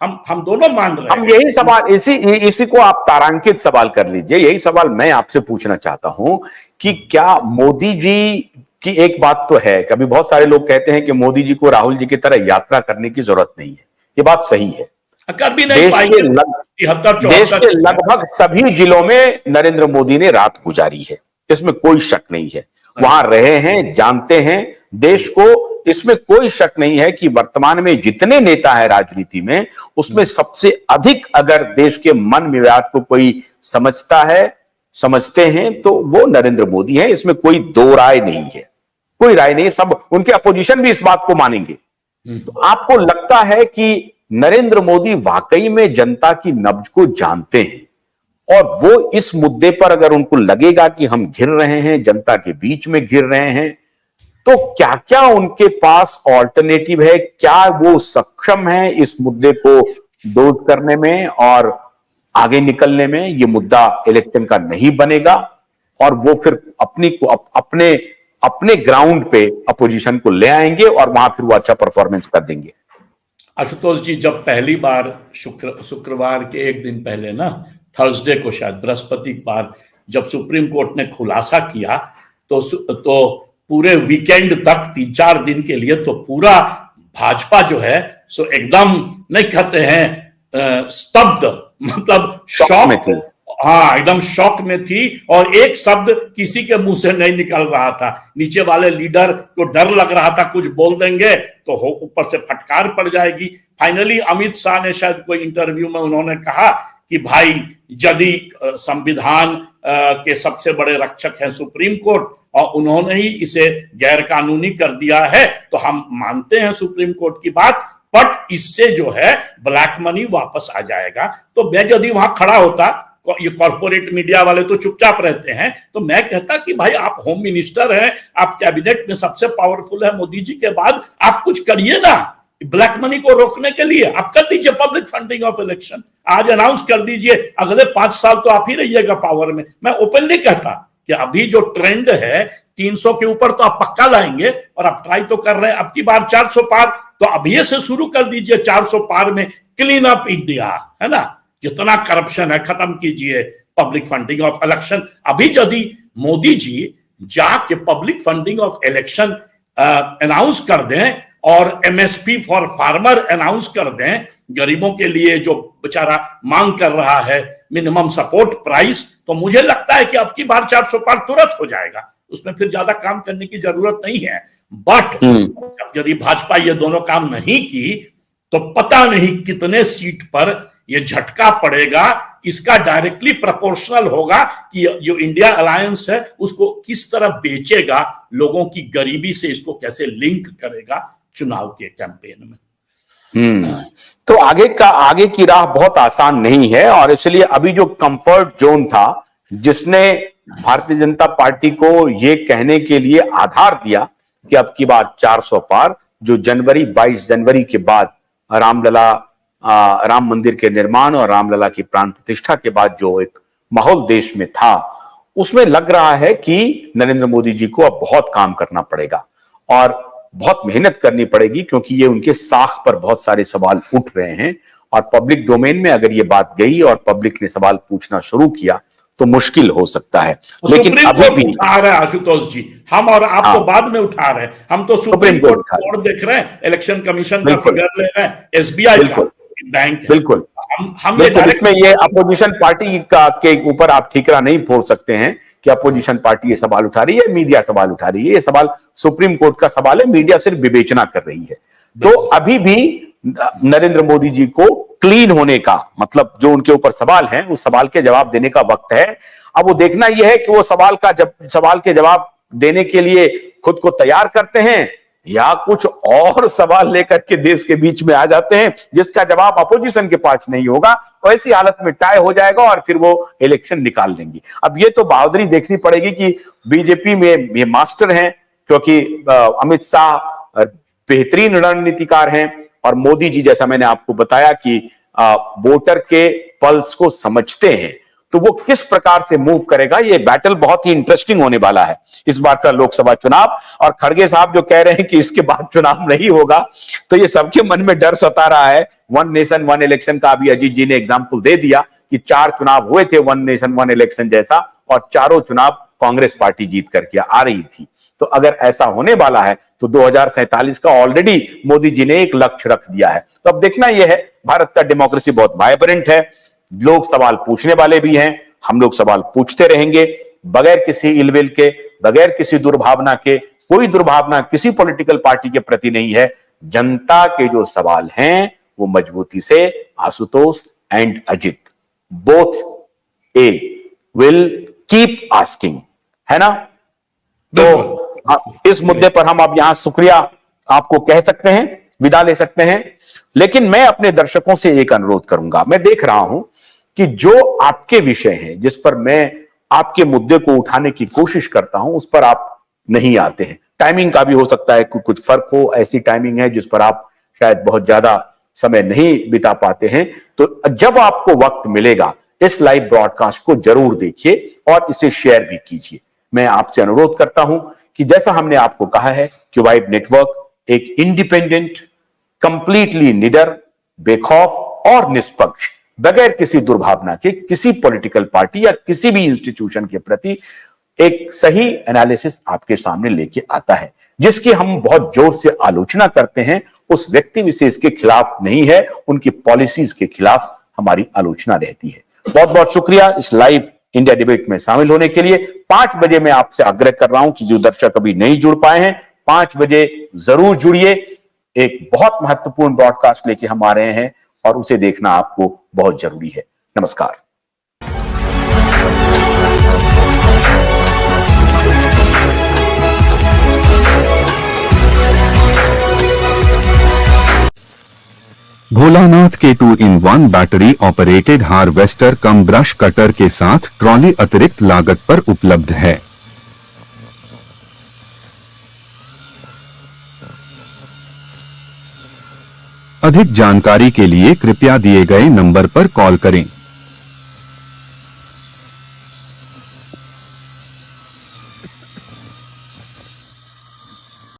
हम दोनों मान रहे हैं। हम यही सवाल, इसी को आप तारांकित सवाल कर लीजिए। यही सवाल मैं आपसे पूछना चाहता हूं कि क्या मोदी जी की, एक बात तो है, कभी बहुत सारे लोग कहते हैं कि मोदी जी को राहुल जी की तरह यात्रा करने की जरूरत नहीं है। ये बात सही है। कर भी नहीं पाएंगे। देश के लगभग सभी जिलों में नरेंद्र मोदी ने रात गुजारी है, इसमें कोई शक नहीं है। वहां रहे हैं, जानते हैं देश को, इसमें कोई शक नहीं है कि वर्तमान में जितने नेता है राजनीति में, उसमें सबसे अधिक अगर देश के मन विवाद को कोई समझते हैं तो वो नरेंद्र मोदी है। इसमें कोई दो राय नहीं है, कोई राय नहीं। सब उनके अपोजिशन भी इस बात को मानेंगे। तो आपको लगता है कि नरेंद्र मोदी वाकई में जनता की नब्ज को जानते हैं, और वो इस मुद्दे पर अगर उनको लगेगा कि हम घिर रहे हैं, जनता के बीच में घिर रहे हैं, तो क्या क्या उनके पास ऑल्टरनेटिव है? क्या वो सक्षम है इस मुद्दे को दूर करने में और आगे निकलने में? ये मुद्दा इलेक्शन का नहीं बनेगा और वो फिर अपने ग्राउंड पे अपोजिशन को ले आएंगे और वहां फिर वो अच्छा परफॉर्मेंस कर देंगे। आशुतोष जी, जब पहली बार शुक्रवार के एक दिन पहले ना, थर्सडे को शायद, बृहस्पतिवार, जब सुप्रीम कोर्ट ने खुलासा किया तो पूरे वीकेंड तक 3-4 दिन के लिए तो पूरा भाजपा जो है सो एकदम, नहीं कहते हैं स्तब्ध, मतलब शॉक में थी। हाँ, एकदम शॉक में थी और एक शब्द किसी के मुंह से नहीं निकल रहा था। नीचे वाले लीडर को डर लग रहा था कुछ बोल देंगे तो ऊपर से फटकार पड़ जाएगी। फाइनली अमित शाह ने शायद कोई इंटरव्यू में उन्होंने कहा कि भाई, यदि संविधान के सबसे बड़े रक्षक हैं सुप्रीम कोर्ट और उन्होंने ही इसे गैर कानूनी कर दिया है तो हम मानते हैं सुप्रीम कोर्ट की बात, बट इससे जो है ब्लैक मनी वापस आ जाएगा। तो मैं यदि वहां खड़ा होता, ये कॉर्पोरेट मीडिया वाले तो चुपचाप रहते हैं, तो मैं कहता कि भाई आप होम मिनिस्टर हैं, आप कैबिनेट में सबसे पावरफुल है मोदी जी के बाद, आप कुछ करिए ना ब्लैक मनी को रोकने के लिए। आप कर दीजिए पब्लिक फंडिंग ऑफ इलेक्शन, आज अनाउंस कर दीजिए, अगले 5 साल तो आप ही रहिएगा पावर में। मैं ओपनली कहता कि अभी जो ट्रेंड है 300 के ऊपर तो आप पक्का लाएंगे और आप ट्राई तो कर रहे हैं, अब की बार 400 पार, तो अभी से शुरू कर दीजिए 400 पार में क्लीन अप इंडिया, है ना, जितना करप्शन है खत्म कीजिए, पब्लिक फंडिंग ऑफ इलेक्शन। अभी यदि मोदी जी जाके public funding of election announce कर दें और एमएसपी फॉर फार्मर अनाउंस कर दें, गरीबों के लिए जो बेचारा मांग कर रहा है मिनिमम सपोर्ट प्राइस, तो मुझे लगता है कि अब की बार 400 पार तुरंत हो जाएगा। उसमें फिर ज्यादा काम करने की जरूरत नहीं है। बट यदि भाजपा ये दोनों काम नहीं की तो पता नहीं कितने सीट पर ये झटका पड़ेगा। इसका डायरेक्टली प्रोपोर्शनल होगा कि जो इंडिया अलायंस है उसको किस तरह बेचेगा, लोगों की गरीबी से इसको कैसे लिंक करेगा चुनाव के कैंपेन में। तो आगे की राह बहुत आसान नहीं है, और इसलिए अभी जो कंफर्ट जोन था जिसने भारतीय जनता पार्टी को ये कहने के लिए आधार दिया कि अब की बार 400 पार, जो 22 जनवरी के बाद राम मंदिर के निर्माण और रामलला की प्राण प्रतिष्ठा के बाद जो एक माहौल देश में था, उसमें लग रहा है कि नरेंद्र मोदी जी को अब बहुत काम करना पड़ेगा और बहुत मेहनत करनी पड़ेगी, क्योंकि ये उनके साख पर बहुत सारे सवाल उठ रहे हैं और पब्लिक डोमेन में अगर ये बात गई और पब्लिक ने सवाल पूछना शुरू किया तो मुश्किल हो सकता है। लेकिन अभी भी उठा रहे हैं आशुतोष जी, हम और आप तो बाद में उठा रहे हैं, हम तो सुप्रीम कोर्ट देख रहे हैं, इलेक्शन कमीशन का फिगर ले रहे हैं, एसबीआई का बैंक। बिल्कुल, हम इसमें ये अपोजिशन पार्टी के ऊपर आप ठीकरा नहीं फोड़ सकते हैं कि अपोजिशन पार्टी ये सवाल उठा रही है, मीडिया सवाल उठा रही है। ये सवाल सुप्रीम कोर्ट का सवाल है, मीडिया सिर्फ विवेचना कर रही है। तो अभी भी नरेंद्र मोदी जी को क्लीन होने का, मतलब जो उनके ऊपर सवाल है उस सवाल के जवाब देने का वक्त है। अब वो देखना यह है कि वो सवाल के जवाब देने के लिए खुद को तैयार करते हैं या कुछ और सवाल लेकर के देश के बीच में आ जाते हैं जिसका जवाब अपोजिशन के पास नहीं होगा, और ऐसी हालत में टाई हो जाएगा और फिर वो इलेक्शन निकाल लेंगे। अब ये तो बहादुरी देखनी पड़ेगी कि बीजेपी में ये मास्टर हैं, क्योंकि अमित शाह बेहतरीन रणनीतिकार हैं और मोदी जी, जैसा मैंने आपको बताया कि वोटर के पल्स को समझते हैं, तो वो किस प्रकार से मूव करेगा, ये बैटल बहुत ही इंटरेस्टिंग होने वाला है इस बार का लोकसभा चुनाव। और खड़गे साहब जो कह रहे हैं कि इसके बाद चुनाव नहीं होगा, तो ये सबके मन में डर सता रहा है। वन नेशन वन इलेक्शन का अभी अजीत जी ने एग्जाम्पल दे दिया कि 4 चुनाव हुए थे वन नेशन वन इलेक्शन जैसा, और चारों चुनाव कांग्रेस पार्टी जीत करके आ रही थी। तो अगर ऐसा होने वाला है तो 2047 का ऑलरेडी मोदी जी ने एक लक्ष्य रख दिया है। तो अब देखना यह है, भारत का डेमोक्रेसी बहुत वाइब्रेंट है, लोग सवाल पूछने वाले भी हैं, हम लोग सवाल पूछते रहेंगे बगैर किसी इलविल के, बगैर किसी दुर्भावना के। कोई दुर्भावना किसी पॉलिटिकल पार्टी के प्रति नहीं है। जनता के जो सवाल हैं वो मजबूती से Ashutosh and Ajit both A will keep asking, है ना। तो इस मुद्दे पर हम अब यहां शुक्रिया आपको कह सकते हैं, विदा ले सकते हैं। लेकिन मैं अपने दर्शकों से एक अनुरोध करूंगा, मैं देख रहा हूं कि जो आपके विषय हैं, जिस पर मैं आपके मुद्दे को उठाने की कोशिश करता हूं, उस पर आप नहीं आते हैं। टाइमिंग का भी हो सकता है कि कुछ फर्क हो, ऐसी टाइमिंग है जिस पर आप शायद बहुत ज्यादा समय नहीं बिता पाते हैं। तो जब आपको वक्त मिलेगा इस लाइव ब्रॉडकास्ट को जरूर देखिए और इसे शेयर भी कीजिए। मैं आपसे अनुरोध करता हूं कि जैसा हमने आपको कहा है कि वाइब नेटवर्क एक इंडिपेंडेंट, कंप्लीटली निडर, बेखौफ और निष्पक्ष, बगैर किसी दुर्भावना के किसी पॉलिटिकल पार्टी या किसी भी इंस्टीट्यूशन के प्रति एक सही एनालिसिस आपके सामने लेके आता है। जिसकी हम बहुत जोर से आलोचना करते हैं उस व्यक्ति विशेष के खिलाफ नहीं है, उनकी पॉलिसीज के खिलाफ हमारी आलोचना रहती है। बहुत बहुत शुक्रिया इस लाइव इंडिया डिबेट में शामिल होने के लिए। 5 बजे मैं आपसे आग्रह कर रहा हूं कि जो दर्शक अभी नहीं जुड़ पाए हैं, 5 बजे जरूर जुड़िए। एक बहुत महत्वपूर्ण ब्रॉडकास्ट लेके हम आ रहे हैं और उसे देखना आपको बहुत जरूरी है। नमस्कार। भोलानाथ के 2-in-1 बैटरी ऑपरेटेड हार्वेस्टर कम ब्रश कटर के साथ ट्रॉली अतिरिक्त लागत पर उपलब्ध है। अधिक जानकारी के लिए कृपया दिए गए नंबर पर कॉल करें।